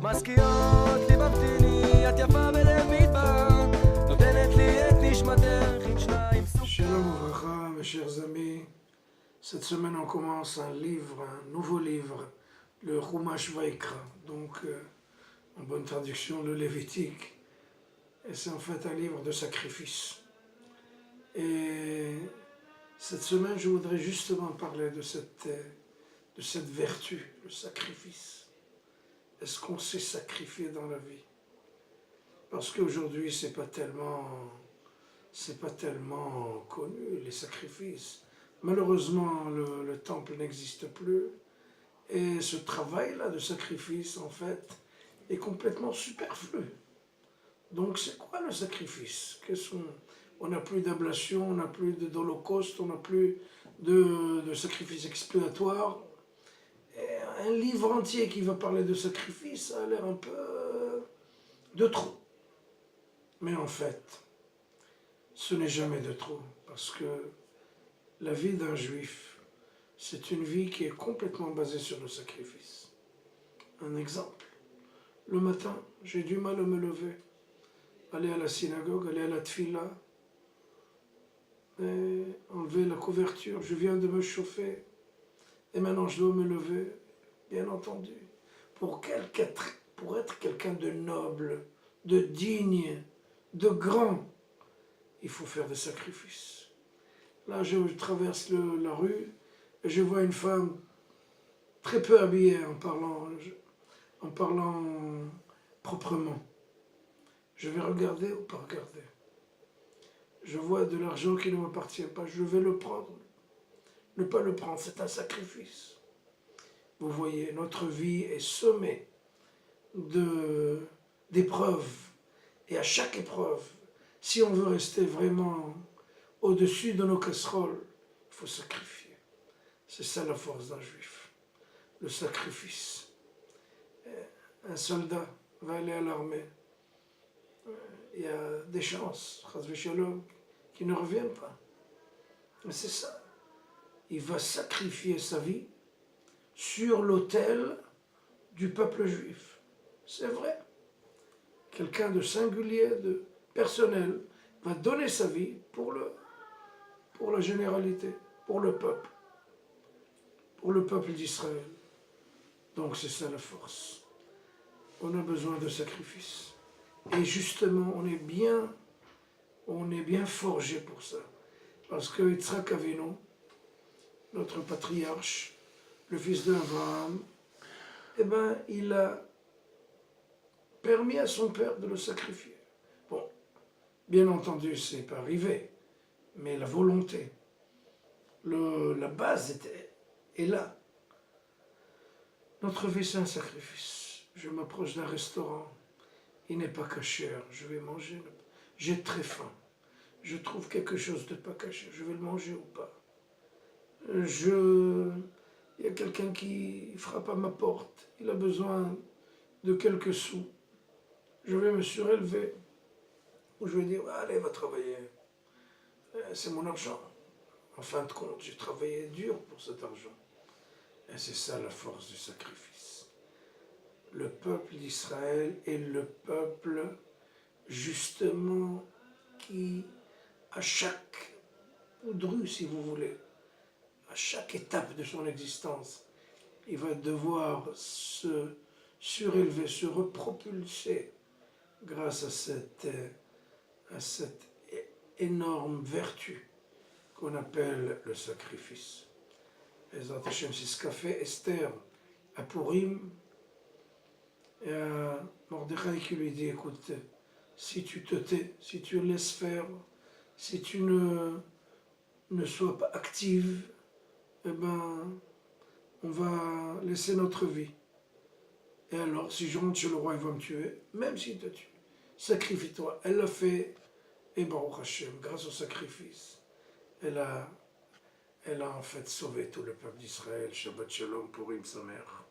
מזכירות לי ממתיני, את יפה בלב מדבר, נותנת לי את נשמתך עם שניים סוכר. Shalom Uvracha, mes chers amis. Cette semaine, on commence un livre, un nouveau livre, le Chumash Vaikra, donc en bonne traduction, le Lévitique. Et c'est en fait un livre de sacrifice. Et cette semaine, je voudrais justement parler de cette vertu, le sacrifice. Est-ce qu'on sait sacrifier dans la vie? Parce qu'aujourd'hui, c'est pas tellement connu, les sacrifices. Malheureusement, le temple n'existe plus. Et ce travail-là de sacrifice, en fait, est complètement superflu. Donc, c'est quoi le sacrifice? On n'a plus d'ablation, on n'a plus d'holocauste, on n'a plus de sacrifice expiatoire. Et un livre entier qui va parler de sacrifice, ça a l'air un peu de trop. Mais en fait, ce n'est jamais de trop, parce que la vie d'un juif, c'est une vie qui est complètement basée sur le sacrifice. Un exemple, le matin, j'ai du mal à me lever, aller à la synagogue, aller à la tfila, et enlever la couverture, je viens de me chauffer, et maintenant je dois me lever, bien entendu, pour être quelqu'un de noble, de digne, de grand, il faut faire des sacrifices. Là, je traverse la rue et je vois une femme très peu habillée en parlant proprement. Je vais regarder ou pas regarder. Je vois de l'argent qui ne m'appartient pas, je vais le prendre. Ne pas le prendre, c'est un sacrifice. Vous voyez, notre vie est semée d'épreuves. Et à chaque épreuve, si on veut rester vraiment au-dessus de nos casseroles, il faut sacrifier. C'est ça la force d'un juif, le sacrifice. Un soldat va aller à l'armée, il y a des chances, chas v'shalom, qui ne reviennent pas. Mais c'est ça. Il va sacrifier sa vie sur l'autel du peuple juif. C'est vrai. Quelqu'un de singulier, de personnel, va donner sa vie pour la généralité, pour le peuple d'Israël. Donc c'est ça la force. On a besoin de sacrifice. Et justement, on est bien forgé pour ça. Parce que Yitzhak Avinu, notre patriarche, le fils d'Abraham, eh ben, il a permis à son père de le sacrifier. Bon, bien entendu, c'est pas arrivé, mais la volonté, la base est là. Notre vie, c'est un sacrifice. Je m'approche d'un restaurant, il n'est pas cachère, je vais manger. J'ai très faim. Je trouve quelque chose de pas cachère, je vais le manger ou pas. Il y a quelqu'un qui frappe à ma porte, il a besoin de quelques sous. Je vais me surélever, ou je vais dire, allez, va travailler, c'est mon argent. En fin de compte, j'ai travaillé dur pour cet argent. Et c'est ça la force du sacrifice. Le peuple d'Israël est le peuple, justement, qui, à chaque poudru, si vous voulez, à chaque étape de son existence, il va devoir se surélever, se repropulser grâce à cette énorme vertu qu'on appelle le sacrifice. Ezrat Hashem, c'est ce qu'a fait Esther à Purim, et à Mordechai qui lui dit, écoute, si tu te tais, si tu laisses faire, si tu ne sois pas active, eh ben, on va laisser notre vie. Et alors, si je rentre chez le roi, il va me tuer, même s'il te tue. Sacrifie-toi. Elle l'a fait, et Baruch Hashem, grâce au sacrifice, elle a en fait sauvé tout le peuple d'Israël. Shabbat Shalom, Purim Sameach.